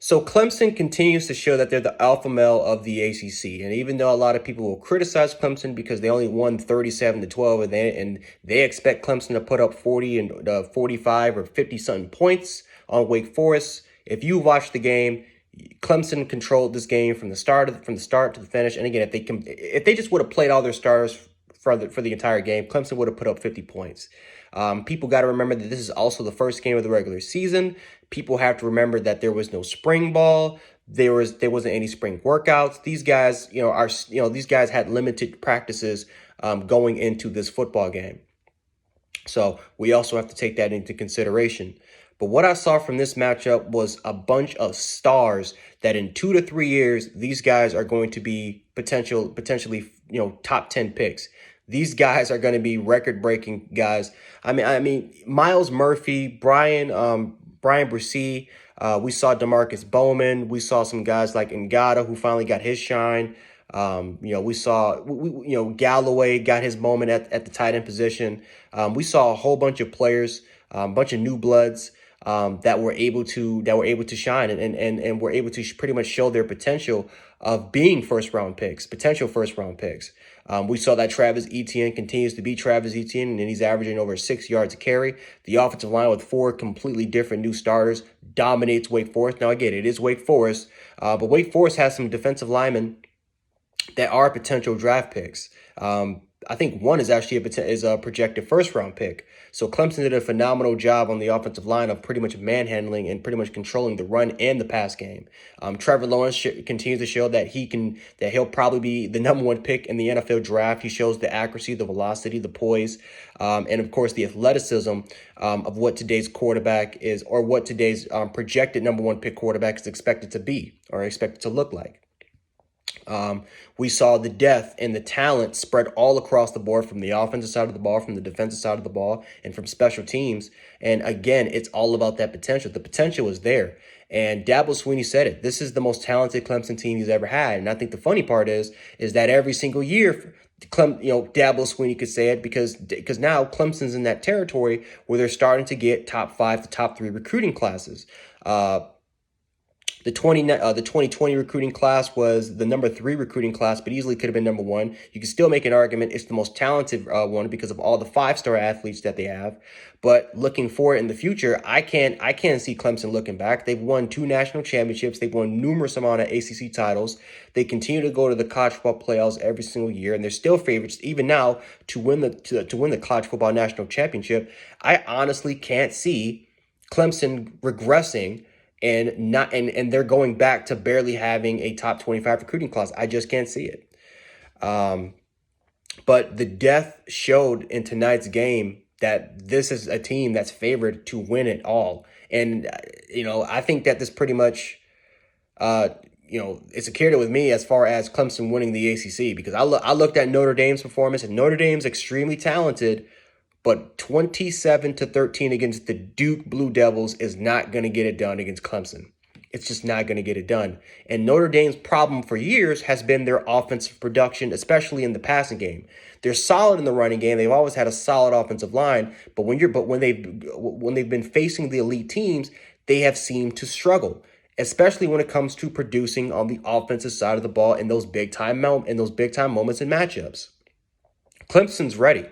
So Clemson continues to show that they're the alpha male of the ACC, and even though a lot of people will criticize Clemson because they only won 37-12, and they expect Clemson to put up 40 and 45 or 50 something points on Wake Forest, if you watch the game, Clemson controlled this game from the start to the finish. And again, if they just would have played all their starters for the entire game, Clemson would have put up 50 points. People got to remember that this is also the first game of the regular season. People have to remember that there was no spring ball. There wasn't any spring workouts. These guys, these guys had limited practices going into this football game. So we also have to take that into consideration. But what I saw from this matchup was a bunch of stars that in 2 to 3 years, these guys are going to be potentially, top 10 picks. These guys are going to be record-breaking guys. I mean, Miles Murphy, Brian Bresee, we saw DeMarcus Bowman. We saw some guys like Ngata who finally got his shine. We saw, Galloway got his moment at the tight end position. We saw a whole bunch of players, a bunch of new bloods that were able to shine and were able to pretty much show their potential of being potential first round picks. We saw that Travis Etienne continues to be Travis Etienne, and he's averaging over 6 yards a carry. The offensive line with 4 completely different new starters dominates Wake Forest. Now, again, it is Wake Forest, but Wake Forest has some defensive linemen that are potential draft picks. I think one is actually a projected first-round pick. So Clemson did a phenomenal job on the offensive line of pretty much manhandling and pretty much controlling the run and the pass game. Trevor Lawrence continues to show that he'll probably be the number 1 pick in the NFL draft. He shows the accuracy, the velocity, the poise, and of course the athleticism of what today's quarterback is, or what today's projected number 1 pick quarterback is expected to be or expected to look like. We saw the depth and the talent spread all across the board, from the offensive side of the ball, from the defensive side of the ball, and from special teams. And again, it's all about that potential. The potential is there. And Dabo Swinney said it. This is the most talented Clemson team he's ever had. And I think the funny part is that every single year, Dabo Swinney could say it because now Clemson's in that territory where they're starting to get top 5 to top 3 recruiting classes. The 2020 recruiting class was the number 3 recruiting class, but easily could have been number 1. You can still make an argument it's the most talented one because of all the 5-star athletes that they have. But looking forward in the future, I can't see Clemson looking back. They've won 2 national championships. They've won numerous amount of ACC titles. They continue to go to the college football playoffs every single year, and they're still favorites even now to win the college football national championship. I honestly can't see Clemson regressing and they're going back to barely having a top 25 recruiting class. I just can't see it. But the depth showed in tonight's game that this is a team that's favored to win it all. And, I think that this pretty much, it's a carried with me as far as Clemson winning the ACC, because I looked at Notre Dame's performance, and Notre Dame's extremely talented, but 27-13 against the Duke Blue Devils is not going to get it done against Clemson. It's just not going to get it done. And Notre Dame's problem for years has been their offensive production, especially in the passing game. They're solid in the running game. They've always had a solid offensive line, but when they've been facing the elite teams, they have seemed to struggle, especially when it comes to producing on the offensive side of the ball in those big time moments and matchups. Clemson's ready.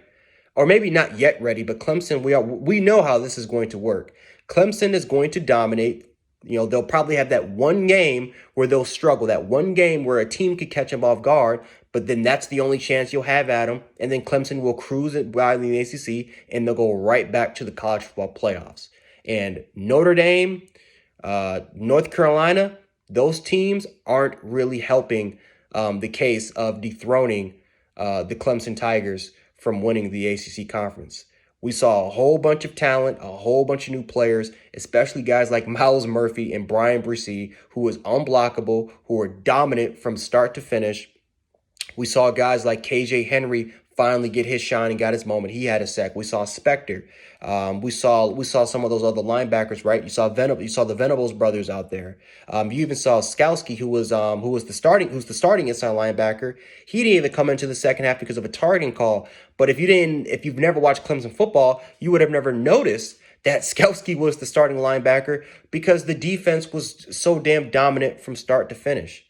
Or maybe not yet ready, but Clemson, we know how this is going to work. Clemson is going to dominate. They'll probably have that one game where they'll struggle, that one game where a team could catch them off guard, but then that's the only chance you'll have at them. And then Clemson will cruise it by the ACC, and they'll go right back to the college football playoffs. And Notre Dame, North Carolina, those teams aren't really helping the case of dethroning the Clemson Tigers from winning the ACC conference. We saw a whole bunch of talent, a whole bunch of new players, especially guys like Miles Murphy and Brian Bresee, who was unblockable, who were dominant from start to finish. We saw guys like KJ Henry finally get his shine and got his moment. He had a sack. We saw Spector. We saw some of those other linebackers, right? You saw the Venables brothers out there. You even saw Skowski, who's the starting inside linebacker. He didn't even come into the second half because of a targeting call. But if you've never watched Clemson football, you would have never noticed that Skelski was the starting linebacker because the defense was so damn dominant from start to finish.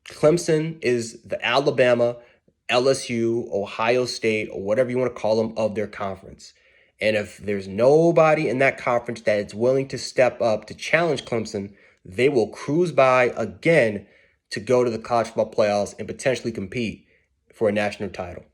Clemson is the Alabama, LSU, Ohio State, or whatever you want to call them, of their conference. And if there's nobody in that conference that is willing to step up to challenge Clemson, they will cruise by again to go to the college football playoffs and potentially compete for a national title.